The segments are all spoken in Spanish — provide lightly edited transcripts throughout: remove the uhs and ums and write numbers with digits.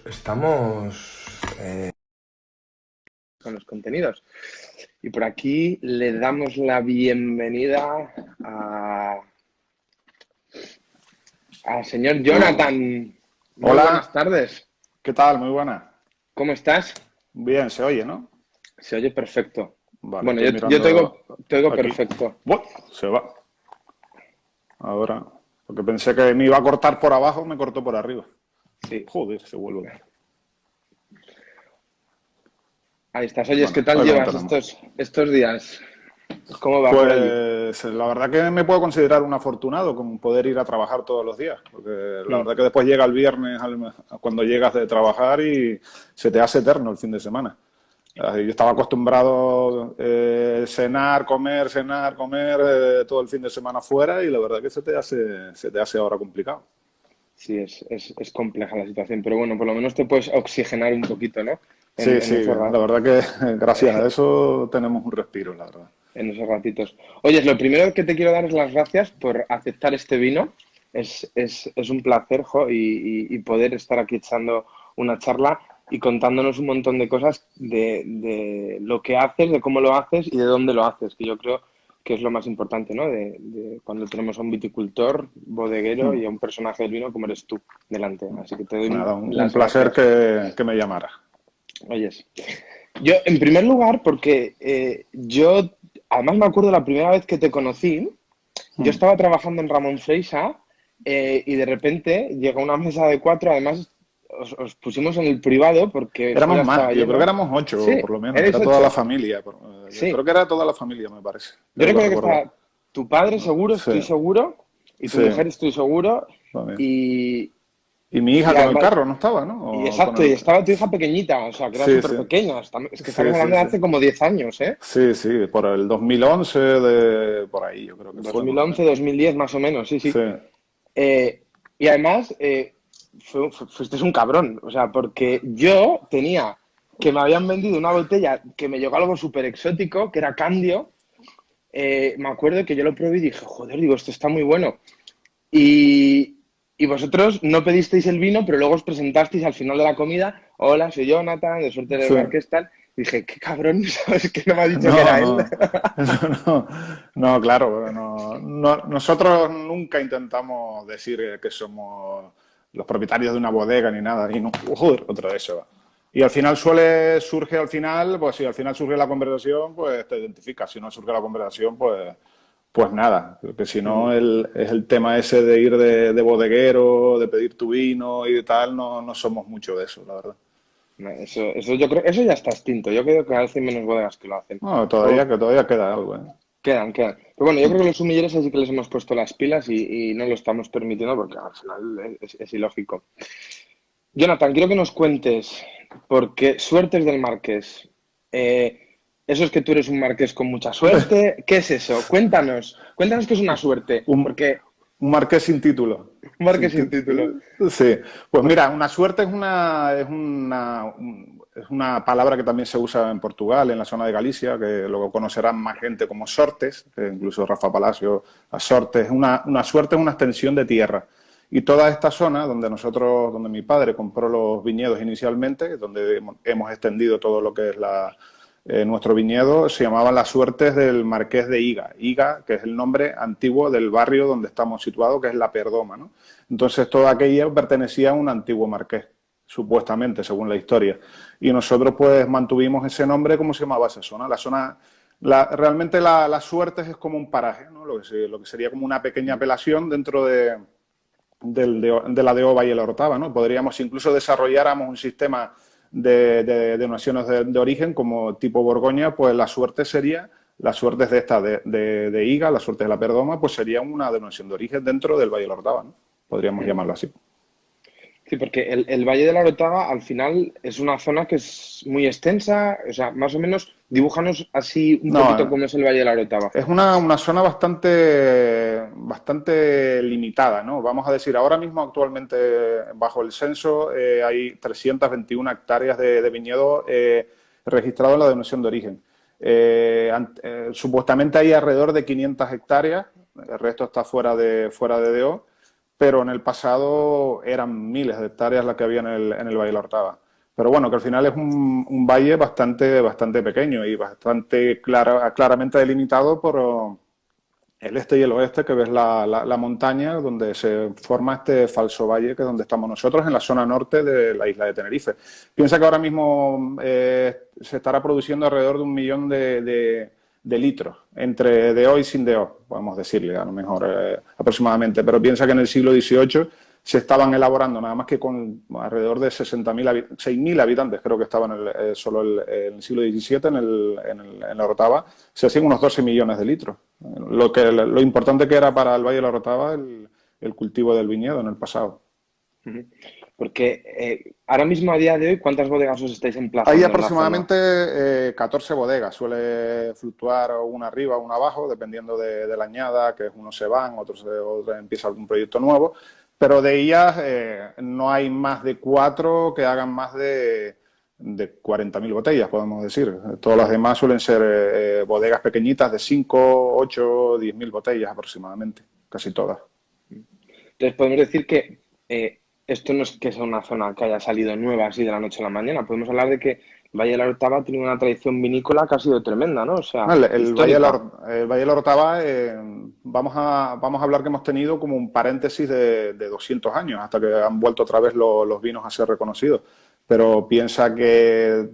Estamos con los contenidos. Y por aquí le damos la bienvenida al señor Jonathan. Muy buenas Hola, tardes. ¿qué tal? Muy buena. ¿Cómo estás? Bien, se oye, ¿no? Se oye perfecto. Vale, Bueno, estoy yo mirando te oigo aquí. perfecto. ¡Buah! Se va. Ahora, porque pensé que me iba a cortar por abajo, me cortó por arriba. Sí, Joder, se vuelve. ahí estás. Oyes, ¿qué Bueno, tal hoy como llevas tenemos. estos días? ¿Cómo va por allí? Pues la verdad que me puedo considerar un afortunado con poder ir a trabajar todos los días, porque la Hmm. verdad que después llega el viernes cuando llegas de trabajar y se te hace eterno el fin de semana. Yo estaba acostumbrado cenar, comer todo el fin de semana fuera y la verdad que se te hace ahora complicado. Sí, es compleja la situación, pero bueno, por lo menos te puedes oxigenar un poquito, ¿no? Sí, En sí, esos, la verdad que gracias a eso tenemos un respiro, la verdad. en esos ratitos. Oye, lo primero que te quiero dar es las gracias por aceptar este vino. Es un placer, jo, y poder estar aquí echando una charla y contándonos un montón de cosas de lo que haces, de cómo lo haces y de dónde lo haces, que yo creo que es lo más importante, ¿no? De cuando tenemos a un viticultor, bodeguero Hmm. y a un personaje del vino como eres tú delante. Así que te doy Nada, un las placer gracias. que me llamara. Oyes, yo, en primer lugar, porque yo, además me acuerdo la primera vez que te conocí, yo Hmm. estaba trabajando en Ramón Freixa y de repente llegó una mesa de cuatro, además os pusimos en el privado porque Éramos fuera más, estaba yo creo que lleno. éramos ocho, Sí, por lo menos, erais era toda la ocho. familia. Yo Sí, creo que era toda la familia, me parece, yo creo que recuerdo que recordar. estaba tu padre seguro, Sí, estoy seguro, y tu sí, mujer estoy seguro, también. y, Y mi hija y con el además, carro, ¿no estaba, y no? O con exacto, y el... estaba tu hija pequeñita, o sea, que era Sí, súper sí, pequeña. Es que sí, estamos sí, hablando de sí. hace como 10 años, ¿eh? Sí, sí, por el 2011, por ahí, yo creo que fue más o 2011, menos. 2010 más o menos, sí, sí. Sí, Eh, y además, fuiste un cabrón, o sea, porque yo tenía que me habían vendido una botella que me llegó algo súper exótico, que era Candio. Me acuerdo que yo lo probé y dije, joder, digo, esto está muy bueno. Y, y vosotros no pedisteis el vino, pero luego os presentasteis al final de la comida. Hola, soy Jonathan, de Suerte del sí. Marqués, tal. Dije, qué cabrón, ¿sabes? Que no me ha dicho que No, era él. no, no, no, claro, nosotros nunca intentamos decir que somos los propietarios de una bodega ni nada, y no, joder, otra vez se va. Y al final surge al final, pues si al final surge la conversación, pues te identificas, si no surge la conversación, pues nada, porque si no es el tema ese de ir de bodeguero, de pedir tu vino y de tal, no somos mucho de eso, la verdad. No, eso yo creo, eso ya está extinto. Yo creo que cada vez hay menos bodegas que lo hacen. No, O todavía queda algo, ¿eh? quedan. Pero bueno, yo creo que los sumilleros así que les hemos puesto las pilas y no lo estamos permitiendo porque al final es ilógico. Jonathan, quiero que nos cuentes, porque suertes del Marqués. ¿Eso es que tú eres un marqués con mucha suerte? ¿Qué es eso? Cuéntanos qué es una suerte, Un, porque un marqués sin título. un marqués sin título. Sí, pues mira, una suerte es una palabra que también se usa en Portugal, en la zona de Galicia, que luego conocerán más gente como sortes, que incluso Rafa Palacio, a sortes. Una suerte es una extensión de tierra. Y toda esta zona donde mi padre compró los viñedos inicialmente, donde hemos extendido todo lo que es nuestro viñedo, se llamaban las suertes del Marqués de Higa. Higa, que es el nombre antiguo del barrio donde estamos situados, que es La Perdoma, ¿no? Entonces, todo aquello pertenecía a un antiguo marqués, supuestamente, según la historia. Y nosotros, pues, mantuvimos ese nombre. ¿Cómo se llamaba esa zona? Realmente las suertes es como un paraje, ¿no? Lo que sería como una pequeña apelación dentro de la de Ova y el Orotava, ¿no? Podríamos incluso desarrolláramos un sistema de denominaciones de origen como tipo Borgoña, pues las suertes de esta de Higa, las suertes de la Perdoma, pues sería una denominación de origen dentro del Valle de la Orotava, ¿no? Podríamos llamarlo así. Sí, porque el Valle de la Orotava al final es una zona que es muy extensa, o sea, más o menos dibújanos así un poquito No, cómo es el Valle de la Orotava. es una zona bastante limitada, ¿no? Vamos a decir, ahora mismo actualmente bajo el censo hay 321 hectáreas de viñedo registrado en la denominación de origen. Supuestamente hay alrededor de 500 hectáreas, el resto está fuera de DO, pero en el pasado eran miles de hectáreas las que había en el Valle de la Ortava. Pero bueno, que al final es un valle bastante pequeño y bastante claramente delimitado por el este y el oeste, que ves la montaña donde se forma este falso valle, que es donde estamos nosotros, en la zona norte de la isla de Tenerife. Piensa que ahora mismo se estará produciendo alrededor de 1 millón de litros, entre DO y sin DO, podemos decirle, a lo mejor aproximadamente. Pero piensa que en el siglo XVIII se estaban elaborando, nada más que con alrededor de 6.000 habitantes, creo que estaban solo en el siglo XVII, en la Orotava, se hacían unos 12 millones de litros. Lo importante que era para el Valle de la Orotava el cultivo del viñedo en el pasado. Ujú. Porque ahora mismo, a día de hoy, ¿cuántas bodegas os estáis Hay emplazando en la zona? aproximadamente 14 bodegas, suele fluctuar una arriba, una abajo, dependiendo de la añada, que unos se van, otros empieza algún proyecto nuevo, pero de ellas no hay más de 4 que hagan más de 40.000 botellas, podemos decir. Todas las demás suelen ser bodegas pequeñitas de 5, 8, 10.000 botellas aproximadamente, casi todas. Entonces, podemos decir que esto no es que sea una zona que haya salido nueva así de la noche a la mañana. Podemos hablar de que el Valle de la Orotava tiene una tradición vinícola que ha sido tremenda, ¿no? O sea, El Valle de histórica. el Valle de la Orotava, vamos a hablar que hemos tenido como un paréntesis de 200 años, hasta que han vuelto otra vez los vinos a ser reconocidos. Pero piensa que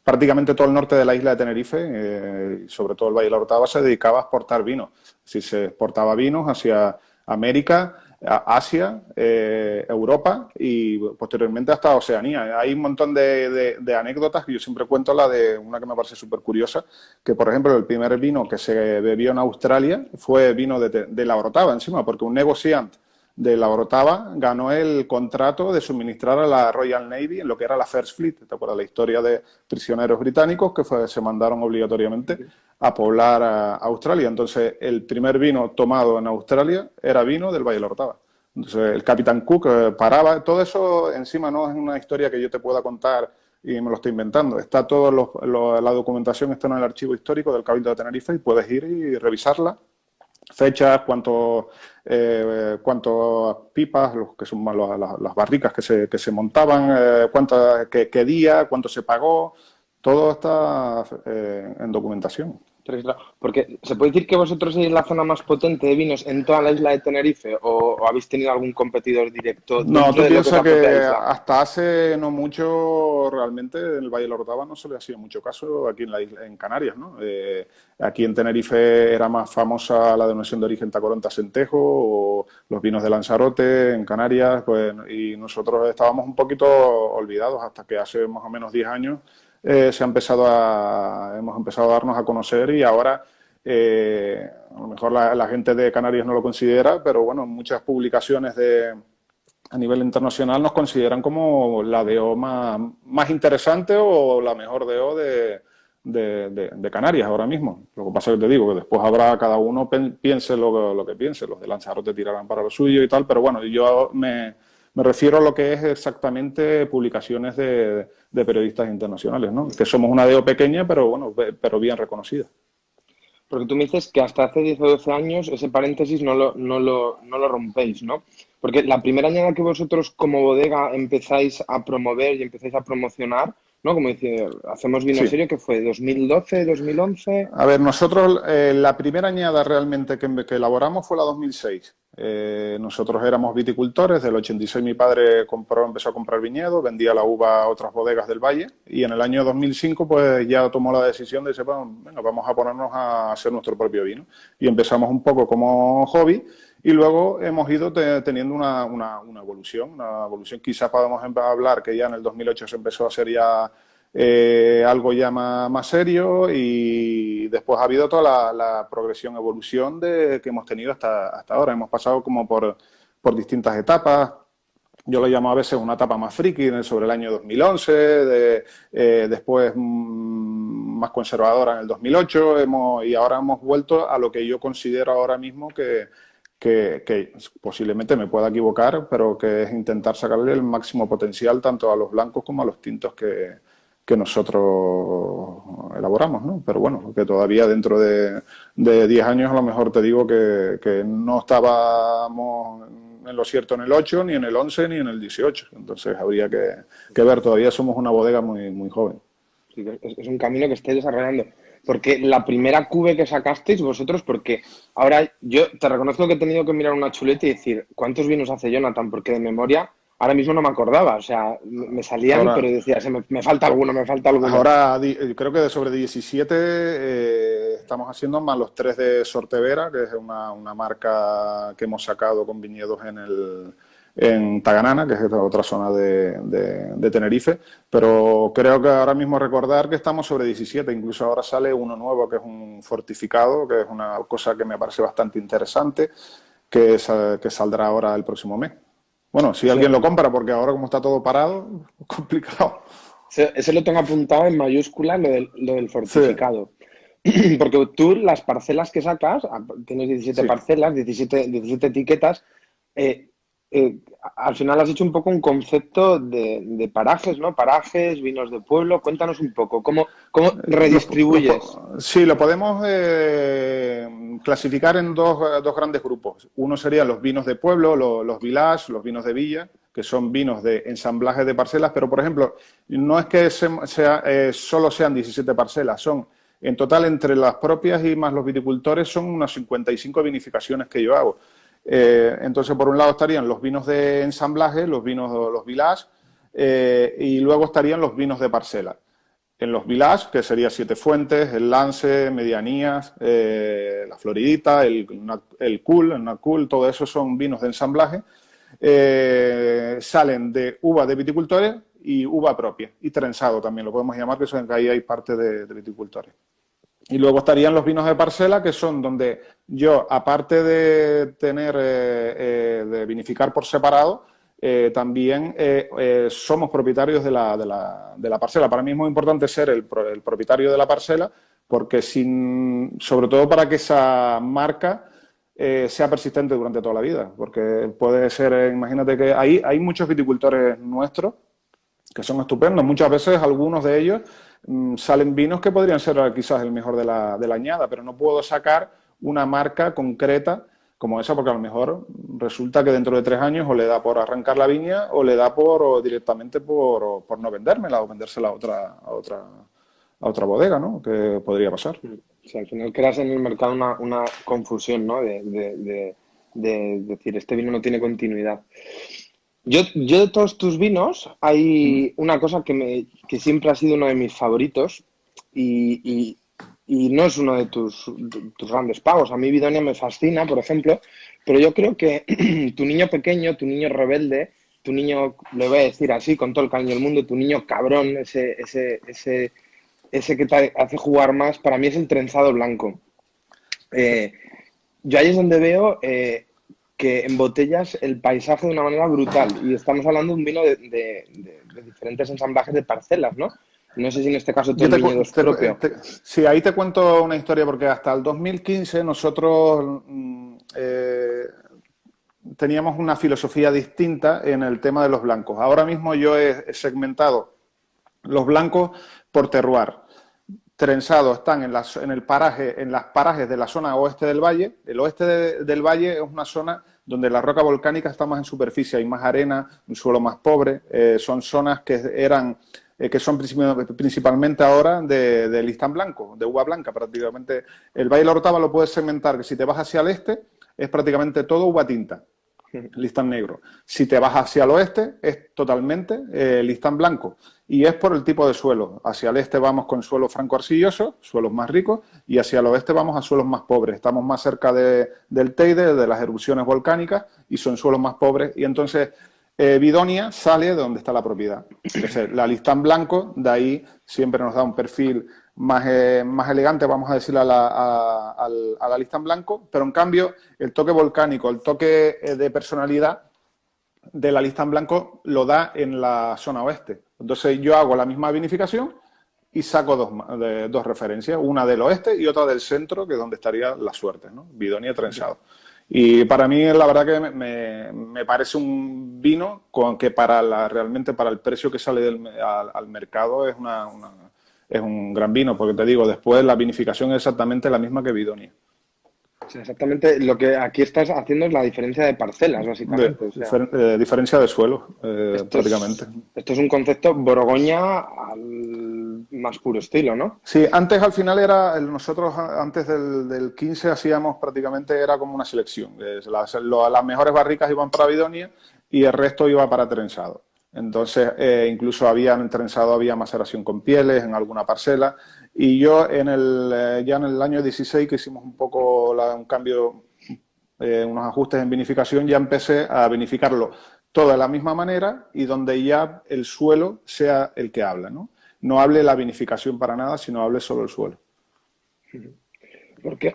prácticamente todo el norte de la isla de Tenerife, sobre todo el Valle de la Orotava, se dedicaba a exportar vinos. Si se exportaba vinos hacia América, Asia, Europa y posteriormente hasta Oceanía. Hay un montón de anécdotas que yo siempre cuento, la de una que me parece súper curiosa, que por ejemplo el primer vino que se bebió en Australia fue vino de la Orotava encima, porque un negociante de la Orotava ganó el contrato de suministrar a la Royal Navy en lo que era la First Fleet. ¿Te acuerdas la historia de prisioneros británicos que se mandaron obligatoriamente a poblar a Australia? Entonces, el primer vino tomado en Australia era vino del Valle de la Orotava. Entonces, el Capitán Cook paraba. Todo eso encima no es una historia que yo te pueda contar y me lo estoy inventando. Está la documentación está en el archivo histórico del Cabildo de Tenerife y puedes ir y revisarla, fechas, cuántas pipas, los que son las barricas que se montaban, qué día, cuánto se pagó, todo está en documentación. Porque se puede decir que vosotros sois la zona más potente de vinos en toda la isla de Tenerife o habéis tenido algún competidor directo No, dentro tú de lo que es piensas la propia que isla. hasta hace no mucho, realmente, en el Valle de la Orotava no se le hacía mucho caso aquí en la isla, en Canarias, ¿no? Aquí en Tenerife era más famosa la denominación de origen Tacoronte Acentejo o los vinos de Lanzarote en Canarias, pues, y nosotros estábamos un poquito olvidados hasta que hace más o menos 10 años hemos empezado a darnos a conocer y ahora a lo mejor la gente de Canarias no lo considera, pero bueno, muchas publicaciones a nivel internacional nos consideran como la DO más interesante o la mejor DO de Canarias ahora mismo. Lo que pasa es que te digo que después habrá cada uno piense lo que piense, los de Lanzarote tirarán para lo suyo y tal, pero bueno, yo me refiero a lo que es exactamente publicaciones de periodistas internacionales, ¿no? Que somos una DO pequeña, pero bueno, pero bien reconocida. Porque tú me dices que hasta hace 10 o 12 años ese paréntesis no lo rompéis, ¿no? Porque la primera añada que vosotros como bodega empezáis a promover y empezáis a promocionar, ¿no? Como dice, hacemos vino Sí. serio, que fue 2012, 2011. A ver, nosotros la primera añada realmente que elaboramos fue la 2006. Nosotros éramos viticultores, del 86 mi padre empezó a comprar viñedo, vendía la uva a otras bodegas del valle y en el año 2005 pues ya tomó la decisión de decir, bueno, venga, vamos a ponernos a hacer nuestro propio vino. Y empezamos un poco como hobby y luego hemos ido teniendo una evolución, quizás podemos hablar que ya en el 2008 se empezó a hacer ya algo ya más serio y después ha habido toda la progresión, evolución que hemos tenido hasta ahora. Hemos pasado como por distintas etapas. Yo lo llamo a veces una etapa más friki sobre el año 2011, después más conservadora en el 2008 y ahora hemos vuelto a lo que yo considero ahora mismo que posiblemente me pueda equivocar, pero que es intentar sacarle el máximo potencial tanto a los blancos como a los tintos que nosotros elaboramos, ¿no? Pero bueno, que todavía dentro de 10 años a lo mejor te digo que no estábamos en lo cierto en el 8, ni en el 11, ni en el 18. Entonces habría que ver, todavía somos una bodega muy, muy joven. Sí, es un camino que estáis desarrollando. Porque la primera cube que sacasteis vosotros, porque ahora yo te reconozco que he tenido que mirar una chuleta y decir, ¿cuántos vinos hace Jonathan? Porque de memoria ahora mismo no me acordaba. O sea, me salían, pero Ahora, decía, me falta alguno, me falta alguno. ahora creo que de sobre 17 estamos haciendo más los 3 de Sortevera, que es una marca que hemos sacado con viñedos en Taganana, que es otra zona de Tenerife, pero creo que ahora mismo recordar que estamos sobre 17, incluso ahora sale uno nuevo que es un fortificado, que es una cosa que me parece bastante interesante, que saldrá ahora el próximo mes. Bueno, si Eso, alguien lo compra, porque ahora como está todo parado, es complicado. ese lo tengo apuntado en mayúscula, lo del Sí, fortificado. Porque tú las parcelas que sacas, tienes 17 sí. parcelas, 17 etiquetas, eh, al final has hecho un poco un concepto de parajes, ¿no? Parajes, vinos de pueblo. Cuéntanos un poco, ¿cómo redistribuyes? Sí, lo podemos clasificar en dos grandes grupos. Uno serían los vinos de pueblo, los village, los vinos de villa, que son vinos de ensamblaje de parcelas, pero por ejemplo, no es que solo sean 17 parcelas, son en total entre las propias y más los viticultores son unas 55 vinificaciones que yo hago. Entonces, por un lado estarían los vinos de ensamblaje, los vinos, los village, y luego estarían los vinos de parcela. En los village, que sería Siete Fuentes, el Lance, Medianías, la Floridita, el Cool, el Nat Cool, todo eso son vinos de ensamblaje. Salen de uva de viticultores y uva propia, y trenzado también, lo podemos llamar, que son, que ahí hay parte de viticultores. Y luego estarían los vinos de parcela, que son donde yo, aparte de tener, de vinificar por separado, también somos propietarios de la parcela. Para mí es muy importante ser el propietario de la parcela, porque sobre todo para que esa marca sea persistente durante toda la vida. Porque puede ser, imagínate que hay muchos viticultores nuestros que son estupendos. Muchas veces algunos de ellos salen vinos que podrían ser quizás el mejor de la añada, pero no puedo sacar una marca concreta como esa porque a lo mejor resulta que dentro de 3 años o le da por arrancar la viña o le da o directamente por no vendérmela o vendérsela a otra bodega, ¿no? Que podría pasar. O sea, al final creas en el mercado una confusión, ¿no? De decir, este vino no tiene continuidad. Yo de todos tus vinos ¿Mm? hay una cosa que siempre ha sido uno de mis favoritos y, y no es uno de tus grandes pagos. A mí Bidonia me fascina, por ejemplo, pero yo creo que tu niño pequeño, tu niño rebelde, tu niño, le voy a decir así con todo el cariño del mundo, tu niño cabrón, ese que te hace jugar más, para mí es el trenzado blanco. Eh, yo ahí es donde veo que embotellas el paisaje de una manera brutal. Y estamos hablando de un vino de diferentes ensamblajes de parcelas, ¿no? No sé si en este caso todo Yo el viñedo es propio. sí, ahí te cuento una historia porque hasta el 2015 nosotros teníamos una filosofía distinta en el tema de los blancos. Ahora mismo yo he segmentado los blancos por terroir. Trenzados están en las parajes de la zona oeste del valle. El oeste del valle es una zona donde la roca volcánica está más en superficie, hay más arena, un suelo más pobre. Son zonas que son principalmente ahora de listán blanco, de uva blanca prácticamente. El Valle de la Orotava lo puedes segmentar, que si te vas hacia el este es prácticamente todo uva tinta, listán negro. Si te vas hacia el oeste es totalmente listán blanco. Y es por el tipo de suelo. Hacia el este vamos con suelos franco-arcillosos, suelos más ricos, y hacia el oeste vamos a suelos más pobres. Estamos más cerca del Teide, de las erupciones volcánicas, y son suelos más pobres. Y entonces Bidonia sale de donde está la propiedad. Entonces, la listán blanco, de ahí siempre nos da un perfil más elegante, vamos a decir, a la listán blanco, pero en cambio el toque volcánico, el toque de personalidad de la lista en blanco lo da en la zona oeste. Entonces yo hago la misma vinificación y saco dos referencias, una del oeste y otra del centro, que es donde estaría la suerte, ¿no? Bidonia trenzado. Y para mí, la verdad que me parece un vino con que realmente para el precio que sale al mercado es un gran vino, porque te digo, después la vinificación es exactamente la misma que Bidonia. O sea, exactamente lo que aquí estás haciendo es la diferencia de parcelas, básicamente. O sea, Diferencia de suelo, esto prácticamente. esto es un concepto Borgoña al más puro estilo, ¿no? Sí, antes al final nosotros antes del 15 hacíamos prácticamente, era como una selección. Las mejores barricas iban para Bidonia y el resto iba para trenzado. Entonces, incluso en trenzado había maceración con pieles en alguna parcela. Y yo ya en el año 16, que hicimos un poco un cambio, unos ajustes en vinificación, ya empecé a vinificarlo todo de la misma manera y donde ya el suelo sea el que habla, ¿no? No hable la vinificación para nada, sino hable solo el suelo. Porque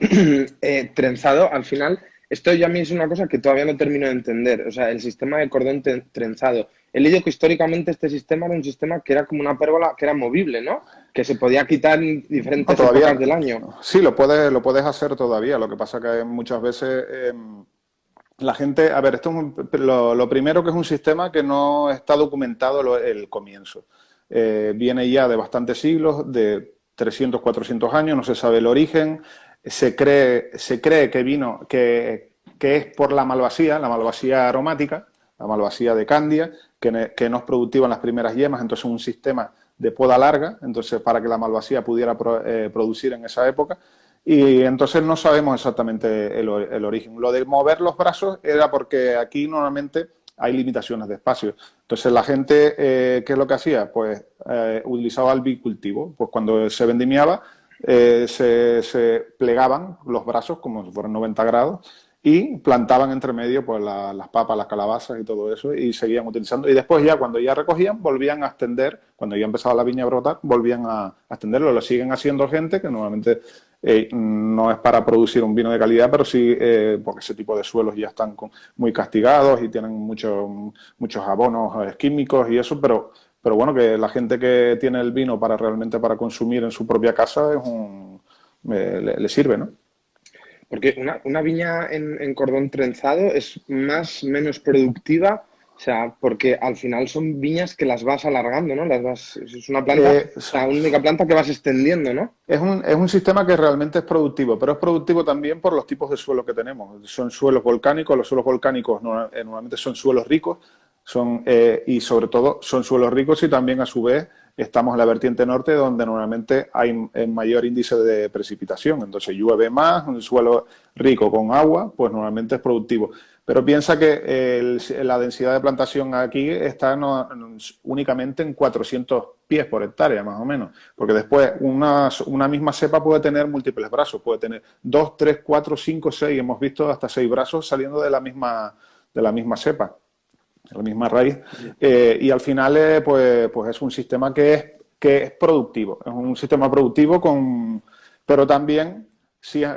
trenzado, al final, esto ya a mí es una cosa que todavía no termino de entender. O sea, el sistema de cordón trenzado. He leído que históricamente este sistema era un sistema que era como una pérgola que era movible, ¿no? Que se podía quitar en No, diferentes todavía, épocas del año. sí, lo puedes hacer todavía. Lo que pasa que muchas veces la gente, a ver, lo primero que es un sistema que no está documentado el comienzo. Viene ya de bastantes siglos, de 300, 400 años, no se sabe el origen. Se cree que es por la malvasía aromática, la malvasía de Candia, que no es productiva en las primeras yemas, entonces un sistema de poda larga, entonces para que la malvasía pudiera producir en esa época. Y entonces no sabemos exactamente el origen. Lo de mover los brazos era porque aquí normalmente hay limitaciones de espacio. Entonces la gente, ¿qué es lo que hacía? Pues utilizaba el bicultivo. Pues cuando se vendimiaba, se plegaban los brazos como si fueran 90 grados y plantaban entre medio pues las papas, las calabazas y todo eso y seguían utilizando. Y después ya cuando ya recogían, volvían a extender, cuando ya empezaba la viña a brotar, volvían a extenderlo. Lo siguen haciendo gente que normalmente no es para producir un vino de calidad, pero sí porque ese tipo de suelos ya están muy castigados y tienen muchos abonos químicos y eso, pero bueno, que la gente que tiene el vino realmente para consumir en su propia casa le sirve, ¿no? Porque una viña en cordón trenzado es menos productiva, o sea, porque al final son viñas que las vas alargando, ¿no? Es una planta, la única planta que vas extendiendo, ¿no? Es un sistema que realmente es productivo, pero es productivo también por los tipos de suelo que tenemos. Son suelos volcánicos, los suelos volcánicos normalmente son suelos ricos, y sobre todo son suelos ricos y también a su vez estamos en la vertiente norte donde normalmente hay mayor índice de precipitación. Entonces llueve más, un suelo rico con agua, pues normalmente es productivo. Pero piensa que la densidad de plantación aquí está únicamente en 400 pies por hectárea, más o menos. Porque después una misma cepa puede tener múltiples brazos, puede tener 2, 3, 4, 5, 6. Hemos visto hasta 6 brazos saliendo de la misma cepa, de la misma raíz. Y al final, pues es un sistema que es productivo. Es un sistema productivo pero también,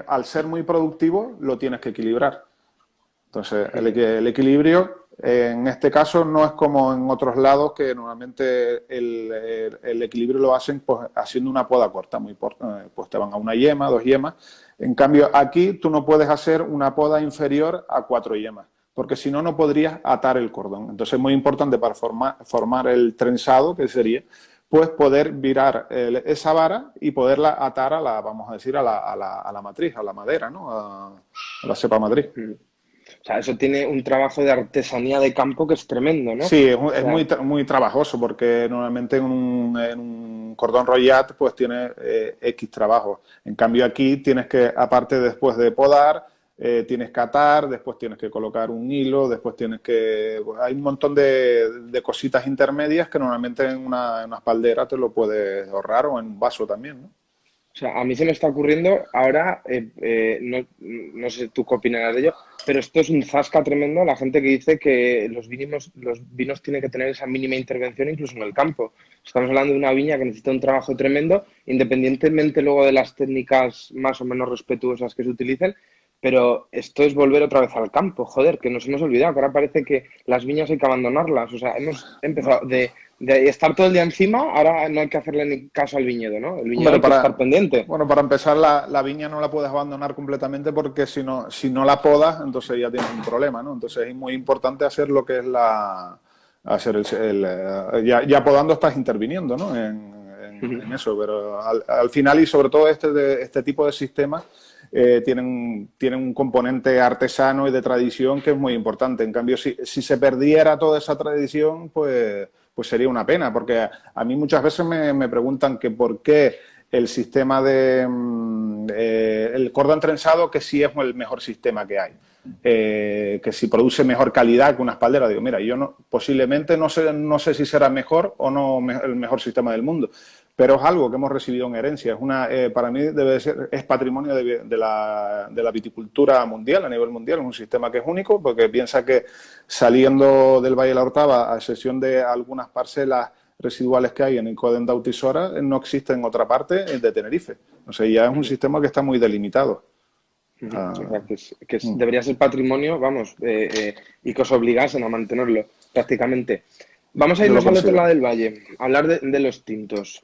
al ser muy productivo, lo tienes que equilibrar. Entonces, el equilibrio en este caso no es como en otros lados que normalmente el equilibrio lo hacen pues, haciendo una poda corta, pues te van a una yema, 2 yemas. En cambio, aquí tú no puedes hacer una poda inferior a 4 yemas, porque si no, no podrías atar el cordón. Entonces, es muy importante para formar el trenzado, que sería, pues poder virar esa vara y poderla atar vamos a decir, a la matriz, a la madera, ¿no? A la cepa matriz. O sea, eso tiene un trabajo de artesanía de campo que es tremendo, ¿no? Sí, O es sea, muy trabajoso porque normalmente en un cordón rollat pues tiene X trabajo. En cambio aquí tienes que, aparte después de podar, tienes que atar, después tienes que colocar un hilo, después pues, hay un montón de cositas intermedias que normalmente en una espaldera te lo puedes ahorrar o en un vaso también, ¿no? o sea, a mí se me está ocurriendo ahora, no sé tú qué opinarás de ello, pero esto es un zasca tremendo. La gente que dice que los vinos tienen que tener esa mínima intervención incluso en el campo. Estamos hablando de una viña que necesita un trabajo tremendo, independientemente luego de las técnicas más o menos respetuosas que se utilicen, pero esto es volver otra vez al campo, joder, que nos hemos olvidado, que ahora parece que las viñas hay que abandonarlas. O sea, hemos empezado de estar todo el día encima, ahora no hay que hacerle ni caso al viñedo, ¿no? El viñedo Hombre, hay que estar pendiente. bueno, para empezar, la viña no la puedes abandonar completamente porque si no la podas, entonces ya tienes un problema, ¿no? Entonces es muy importante hacer lo que es hacer ya podando estás interviniendo, ¿no? En eso, pero al final y sobre todo este tipo de sistemas tienen un componente artesano y de tradición que es muy importante. En cambio, si se perdiera toda esa tradición, pues sería una pena, porque a mí muchas veces me preguntan que por qué el sistema el cordón trenzado, que sí es el mejor sistema que hay. Que si produce mejor calidad que una espaldera. Digo, mira, yo posiblemente no sé si será mejor o no el mejor sistema del mundo, pero es algo que hemos recibido en herencia. Para mí es patrimonio de la viticultura mundial, a nivel mundial. Es un sistema que es único, porque piensa que saliendo del Valle de la Ortava, a excepción de algunas parcelas residuales que hay en Incoden de Autisora, no existe en otra parte de Tenerife. O sea, ya es un sistema que está muy delimitado. O sea, debería ser patrimonio, vamos, y que os obligasen a mantenerlo prácticamente. Vamos a Yo lo irnos al otro considero. lado del valle, a hablar de los tintos.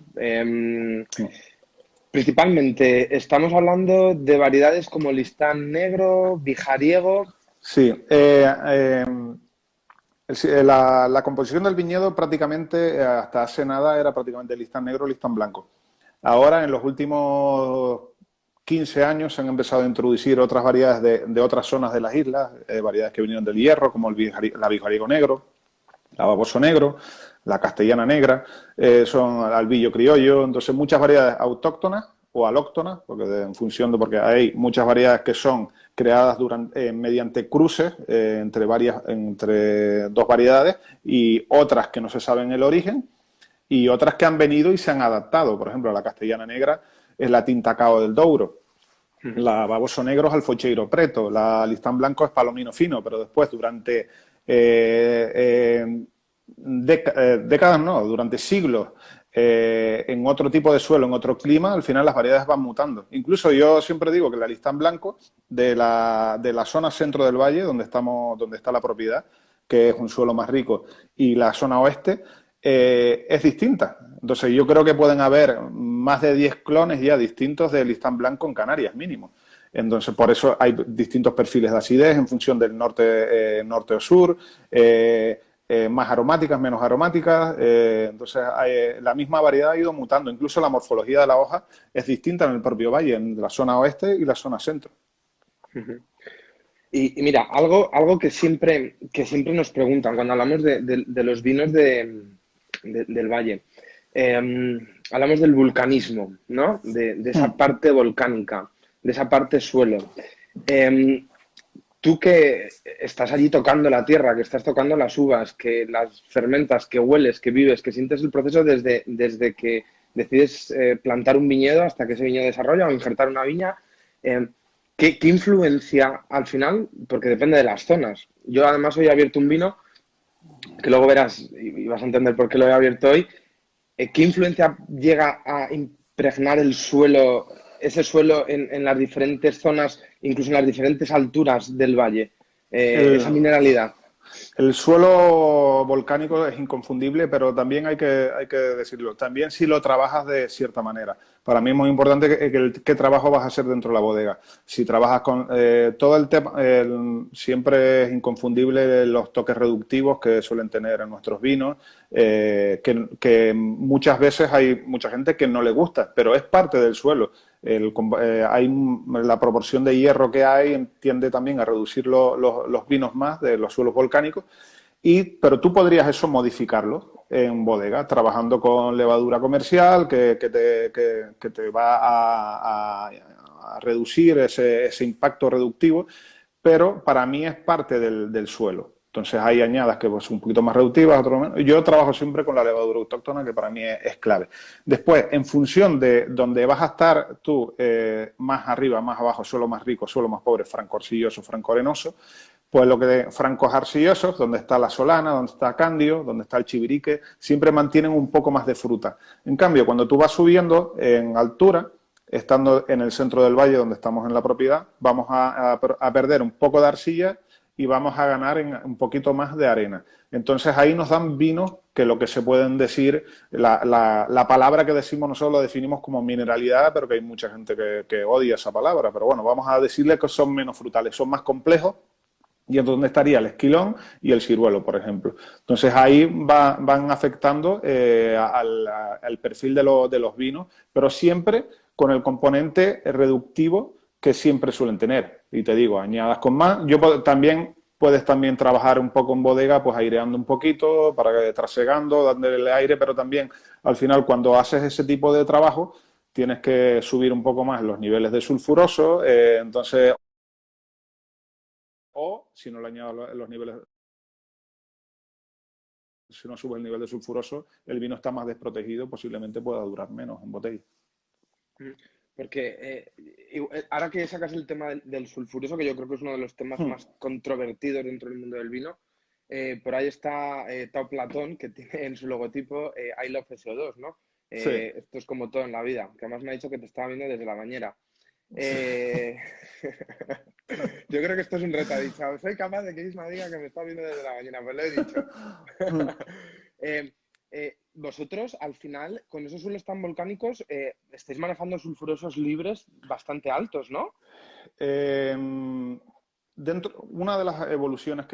Principalmente, estamos hablando de variedades como Listán Negro, Bijariego. Sí, la composición del viñedo prácticamente hasta hace nada era prácticamente listán negro, listán blanco. Ahora, en los últimos 15 años, se han empezado a introducir otras variedades de otras zonas de las islas, variedades que vinieron del Hierro, como la Bijariego negro, la Baboso negro, la Castellana negra, son albillo criollo, entonces muchas variedades autóctonas o alóctonas, porque hay muchas variedades que son creadas mediante cruces entre dos variedades, y otras que no se saben el origen, y otras que han venido y se han adaptado. Por ejemplo, la Castellana negra es la tinta cao del Douro, la Baboso negro es alfocheiro preto, la Listán blanco es palomino fino, pero después durante décadas, no, durante siglos, en otro tipo de suelo, en otro clima, al final las variedades van mutando. Incluso yo siempre digo que la listán blanco de la zona centro del valle, donde está la propiedad, que es un suelo más rico, y la zona oeste, es distinta. Entonces yo creo que pueden haber más de 10 clones ya distintos de listán blanco en Canarias, mínimo. Entonces, por eso hay distintos perfiles de acidez en función del norte o sur, más aromáticas, menos aromáticas. Entonces, la misma variedad ha ido mutando. Incluso la morfología de la hoja es distinta en el propio valle, en la zona oeste y la zona centro. Y mira, algo que siempre nos preguntan cuando hablamos de los vinos del valle. Hablamos del vulcanismo, ¿no? De esa parte volcánica, de esa parte suelo. Tú que estás allí tocando la tierra, que estás tocando las uvas, que las fermentas, que hueles, que vives, que sientes el proceso desde que decides plantar un viñedo hasta que ese viñedo desarrolla o injertar una viña, ¿qué influencia al final? Porque depende de las zonas. Yo además hoy he abierto un vino que luego verás y vas a entender por qué lo he abierto hoy. ¿Qué influencia llega a impregnar el suelo, ese suelo en las diferentes zonas, incluso en las diferentes alturas del valle? Esa mineralidad. El suelo volcánico es inconfundible, pero también hay que decirlo, también si lo trabajas de cierta manera. Para mí es muy importante qué trabajo vas a hacer dentro de la bodega. Si trabajas con todo el tema, siempre es inconfundible los toques reductivos que suelen tener en nuestros vinos, que muchas veces hay mucha gente que no le gusta, pero es parte del suelo. La proporción de hierro que hay tiende también a reducir los vinos más de los suelos volcánicos, pero tú podrías eso modificarlo en bodega, trabajando con levadura comercial que te va a reducir ese impacto reductivo, pero para mí es parte del suelo. Entonces hay añadas que son un poquito más reductivas, otras menos. Yo trabajo siempre con la levadura autóctona, que para mí es clave. Después, en función de donde vas a estar tú, más arriba, más abajo, suelo más rico, suelo más pobre, franco arcilloso, franco arenoso, pues lo que francos arcillosos, donde está la solana, donde está candio, donde está el chivirique, siempre mantienen un poco más de fruta. En cambio, cuando tú vas subiendo en altura, estando en el centro del valle donde estamos en la propiedad, vamos a perder un poco de arcilla y vamos a ganar un poquito más de arena. Entonces ahí nos dan vinos que lo que se pueden decir, la palabra que decimos nosotros lo definimos como mineralidad, pero que hay mucha gente que odia esa palabra. Pero bueno, vamos a decirle que son menos frutales, son más complejos. Y es donde estaría el esquilón y el ciruelo, por ejemplo. Entonces ahí van afectando al perfil de los vinos, pero siempre con el componente reductivo que siempre suelen tener. Y te digo, añadas con más. También puedes también trabajar un poco en bodega, pues aireando un poquito, para que trasegando, dándole aire, pero también al final cuando haces ese tipo de trabajo tienes que subir un poco más los niveles de sulfuroso, entonces o si no le añado los niveles, si no sube el nivel de sulfuroso, el vino está más desprotegido, posiblemente pueda durar menos en botella. Porque ahora que sacas el tema del sulfuroso, que yo creo que es uno de los temas más controvertidos dentro del mundo del vino, por ahí está Tao Platón, que tiene en su logotipo I love SO2, ¿no? Sí. Esto es como todo en la vida, que además me ha dicho que te estaba viendo desde la bañera. Sí. Yo creo que esto es un retadicho. Soy capaz de que Isma diga que me está viendo desde la bañera, pues lo he dicho. Vosotros, al final, con esos suelos tan volcánicos, estáis manejando sulfurosos libres bastante altos, ¿no? Una de las evoluciones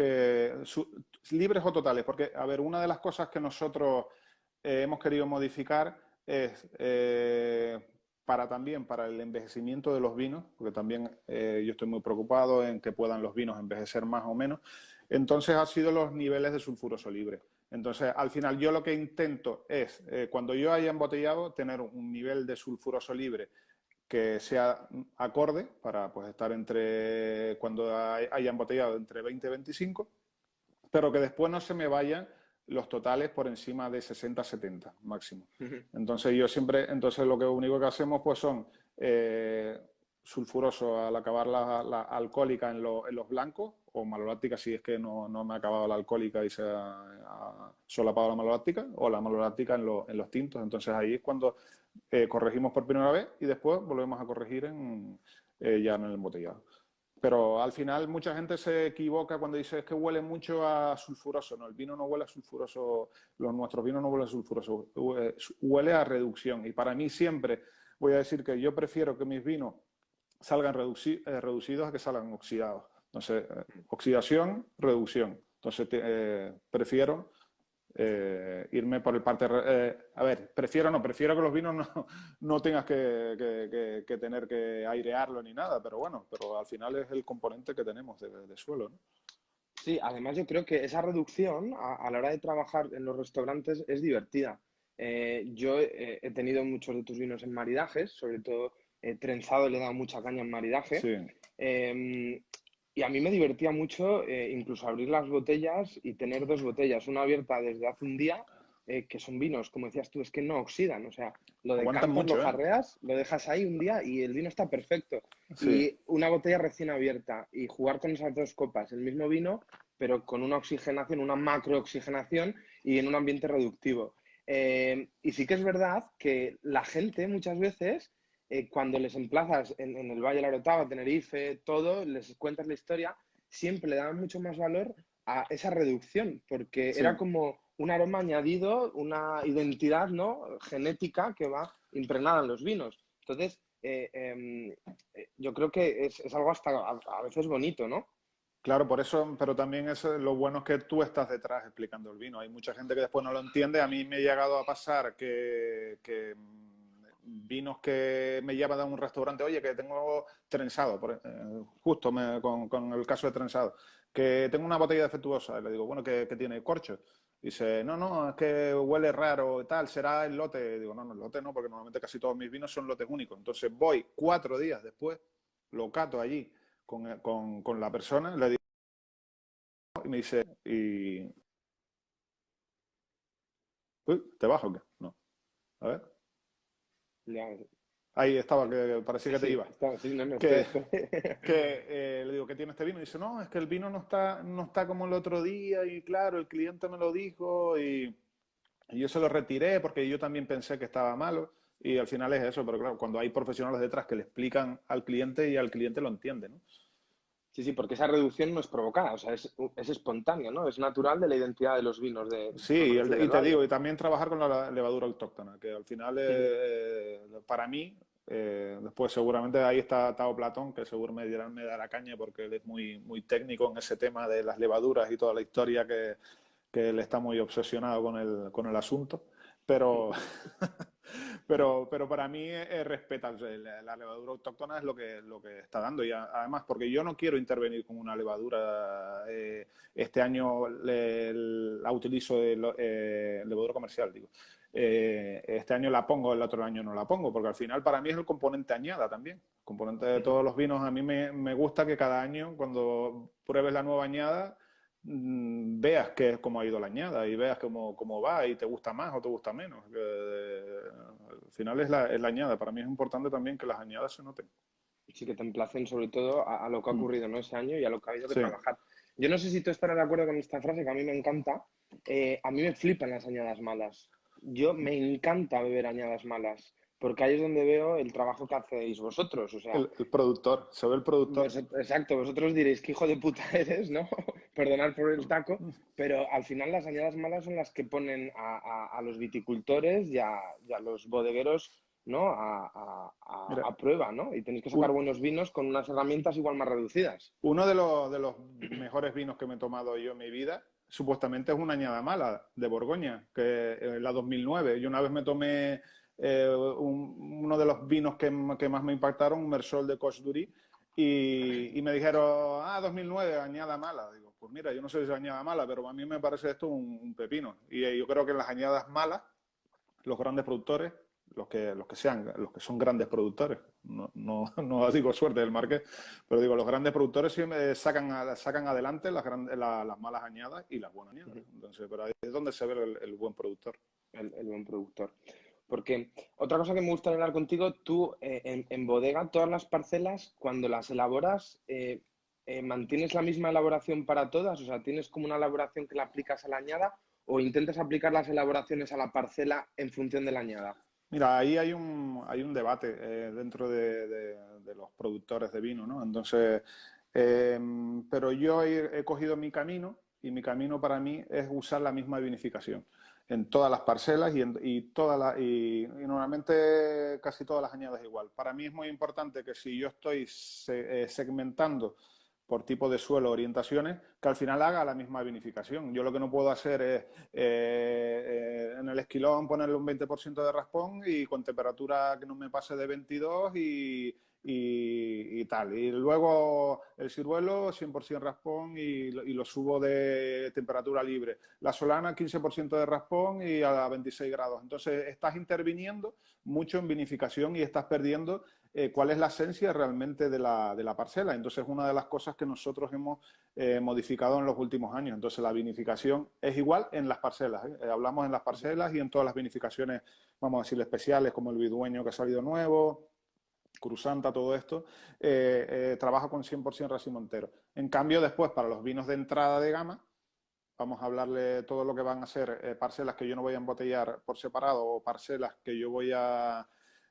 libres o totales, porque, a ver, una de las cosas que nosotros hemos querido modificar es para el envejecimiento de los vinos, porque también yo estoy muy preocupado en que puedan los vinos envejecer más o menos. Entonces, ha sido los niveles de sulfuroso libre. Entonces, al final, yo lo que intento es, cuando yo haya embotellado, tener un nivel de sulfuroso libre que sea acorde para pues, estar cuando haya embotellado, entre 20 y 25, pero que después no se me vayan los totales por encima de 60-70 máximo. Entonces entonces lo único que hacemos pues son sulfuroso al acabar la alcohólica en los blancos, o maloláctica si es que no me ha acabado la alcohólica y se ha solapado la maloláctica, o la maloláctica en los tintos. Entonces ahí es cuando corregimos por primera vez y después volvemos a corregir ya en el embotellado. Pero al final mucha gente se equivoca cuando dice es que huele mucho a sulfuroso. No, el vino no huele a sulfuroso, nuestros vinos no huelen a sulfuroso, huele a reducción. Y para mí siempre voy a decir que yo prefiero que mis vinos salgan reducidos a que salgan oxidados. Entonces, oxidación, reducción. Entonces, prefiero irme por el parte... a ver, prefiero que los vinos no tengas que tener que airearlo ni nada, pero bueno, pero al final es el componente que tenemos de suelo, ¿no? Sí, además yo creo que esa reducción a la hora de trabajar en los restaurantes es divertida. Yo he tenido muchos de tus vinos en maridajes, sobre todo trenzado le he dado mucha caña en maridaje. Sí, Y a mí me divertía mucho incluso abrir las botellas y tener dos botellas, una abierta desde hace un día, que son vinos, como decías tú, es que no oxidan. O sea, lo aguantan decantas, lo mucho, ¿eh? jarreas, lo dejas ahí un día y el vino está perfecto. Sí, Y una botella recién abierta y jugar con esas dos copas, el mismo vino, pero con una oxigenación, una macrooxigenación y en un ambiente reductivo. Y sí que es verdad que la gente muchas veces cuando les emplazas en el Valle de la Orotava, Tenerife, todo, les cuentas la historia, siempre le daban mucho más valor a esa reducción, porque sí. era como un aroma añadido, una identidad, ¿no?, genética que va impregnada en los vinos. Entonces, yo creo que es algo hasta a veces bonito, ¿no? Claro, por eso, pero también lo bueno es que tú estás detrás explicando el vino. Hay mucha gente que después no lo entiende. A mí me ha llegado a pasar que vinos que me llevan a un restaurante, oye, que tengo trenzado, justo con el caso de trenzado, que tengo una botella defectuosa. Y le digo, bueno, ¿qué tiene? Corcho. Dice, no, es que huele raro y tal, será el lote. Digo, no, el lote no, porque normalmente casi todos mis vinos son lotes únicos. Entonces voy 4 días después, lo cato allí con la persona, le digo, y me dice, ¿te bajo o qué? No. A ver. Ya, Ahí estaba, que parecía sí, que te sí, iba. está, sí, no, no, Que, estoy. le digo, ¿qué tiene este vino? Y dice, no, es que el vino no está como el otro día y claro, el cliente me lo dijo y yo se lo retiré porque yo también pensé que estaba malo. Y al final es eso, pero claro, cuando hay profesionales detrás que le explican al cliente y al cliente lo entiende, ¿no? Sí, sí, porque esa reducción no es provocada, o sea, es espontánea, ¿no? Es natural de la identidad de los vinos, Sí, como decía, y del te valle. digo, y también trabajar con la levadura autóctona, que al final, Ujú. para mí, después seguramente ahí está Tao Platón, que seguro me dará caña porque él es muy, muy técnico en ese tema de las levaduras y toda la historia que él está muy obsesionado con el asunto. Pero, pero para mí respeta la levadura autóctona es lo que está dando. Y además, porque yo no quiero intervenir con una levadura. Este año la utilizo de levadura comercial, digo. Este año la pongo, el otro año no la pongo, porque al final para mí es el componente añada también. El componente de Ujú. todos los vinos, a mí me gusta que cada año, cuando pruebes la nueva añada, veas cómo ha ido la añada y veas cómo va y te gusta más o te gusta menos. Al final es la añada. Para mí es importante también que las añadas se noten. Sí, que te emplacen sobre todo a lo que ha Mm. ocurrido, ¿no? Ese año y a lo que ha habido que Sí. trabajar. Yo no sé si tú estarás de acuerdo con esta frase, que a mí me encanta. A mí me flipan las añadas malas. Yo me encanta beber añadas malas, porque ahí es donde veo el trabajo que hacéis vosotros. O sea, El productor, se ve el productor. exacto, vosotros diréis qué hijo de puta eres, ¿no? Perdonad por el taco, pero al final las añadas malas son las que ponen a los viticultores y a los bodegueros, ¿no? Mira, A prueba, ¿no? Y tenéis que sacar un, buenos vinos con unas herramientas igual más reducidas. uno de los mejores vinos que me he tomado yo en mi vida, supuestamente es una añada mala de Borgoña, que la 2009. Yo una vez me tomé uno de los vinos que más me impactaron, un Mersol de Coche Dury, y me dijeron, 2009, añada mala. Digo, pues mira, yo no sé si es añada mala, pero a mí me parece esto un pepino. Y yo creo que en las añadas malas los grandes productores, los que son grandes productores, no digo suerte del Marqués, pero digo, los grandes productores siempre sacan adelante las malas añadas y las buenas añadas. Ujú. Entonces, pero ahí es donde se ve el buen productor. El buen productor. Porque otra cosa que me gustaría hablar contigo, tú en bodega, todas las parcelas, cuando las elaboras, ¿mantienes la misma elaboración para todas? O sea, ¿tienes como una elaboración que la aplicas a la añada o intentas aplicar las elaboraciones a la parcela en función de la añada? Mira, ahí hay un debate dentro de los productores de vino, ¿no? Entonces, eh, pero yo he cogido mi camino y mi camino para mí es usar la misma vinificación en todas las parcelas y normalmente casi todas las añadas igual. Para mí es muy importante que si yo estoy segmentando por tipo de suelo, orientaciones, que al final haga la misma vinificación. Yo lo que no puedo hacer es en el esquilón ponerle un 20% de raspón y con temperatura que no me pase de 22 y tal. Y luego el ciruelo 100% raspón y lo subo de temperatura libre. La solana 15% de raspón y a 26 grados. Entonces estás interviniendo mucho en vinificación y estás perdiendo cuál es la esencia realmente de la parcela. Entonces, una de las cosas que nosotros hemos modificado en los últimos años. Entonces, la vinificación es igual en las parcelas. Hablamos en las parcelas y en todas las vinificaciones, vamos a decir, especiales, como el Vidueño que ha salido nuevo, Cruzanta, todo esto, trabaja con 100% racimo entero. En cambio, después, para los vinos de entrada de gama, vamos a hablarle todo lo que van a ser parcelas que yo no voy a embotellar por separado o parcelas que yo voy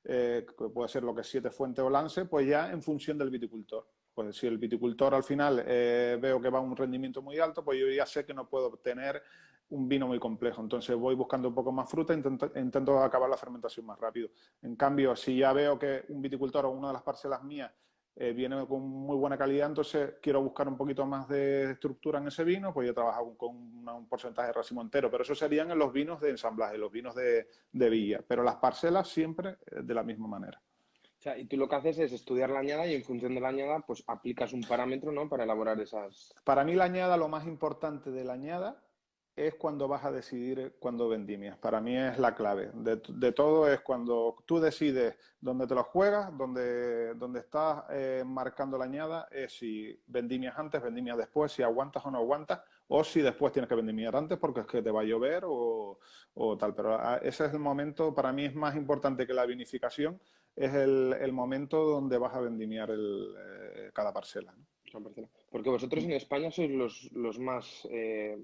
que puede ser lo que es Siete Fuentes o Lance, pues ya en función del viticultor. Pues si el viticultor al final veo que va a un rendimiento muy alto, pues yo ya sé que no puedo obtener un vino muy complejo. Entonces voy buscando un poco más fruta e intento acabar la fermentación más rápido. En cambio, si ya veo que un viticultor o una de las parcelas mías viene con muy buena calidad, entonces quiero buscar un poquito más de estructura en ese vino, pues yo trabajo con un porcentaje de racimo entero, pero eso serían en los vinos de ensamblaje, los vinos de villa, pero las parcelas siempre de la misma manera. O sea, y tú lo que haces es estudiar la añada y en función de la añada, pues aplicas un parámetro, ¿no? Para elaborar esas. Para mí la añada, lo más importante de la añada es cuando vas a decidir cuándo vendimias. Para mí es la clave. De todo es cuando tú decides dónde te lo juegas, dónde estás marcando la añada, es si vendimias antes, vendimias después, si aguantas o no aguantas, o si después tienes que vendimiar antes porque es que te va a llover o tal. Pero ese es el momento, para mí es más importante que la vinificación, es el momento donde vas a vendimiar cada parcela, ¿no? Porque vosotros en España sois los más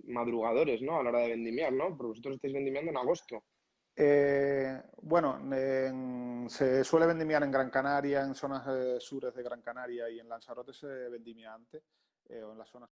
madrugadores, ¿no? A la hora de vendimiar, ¿no? Porque vosotros estáis vendimiando en agosto. Bueno, se suele vendimiar en Gran Canaria, en zonas sures de Gran Canaria, y en Lanzarote se vendimia antes, o en las zonas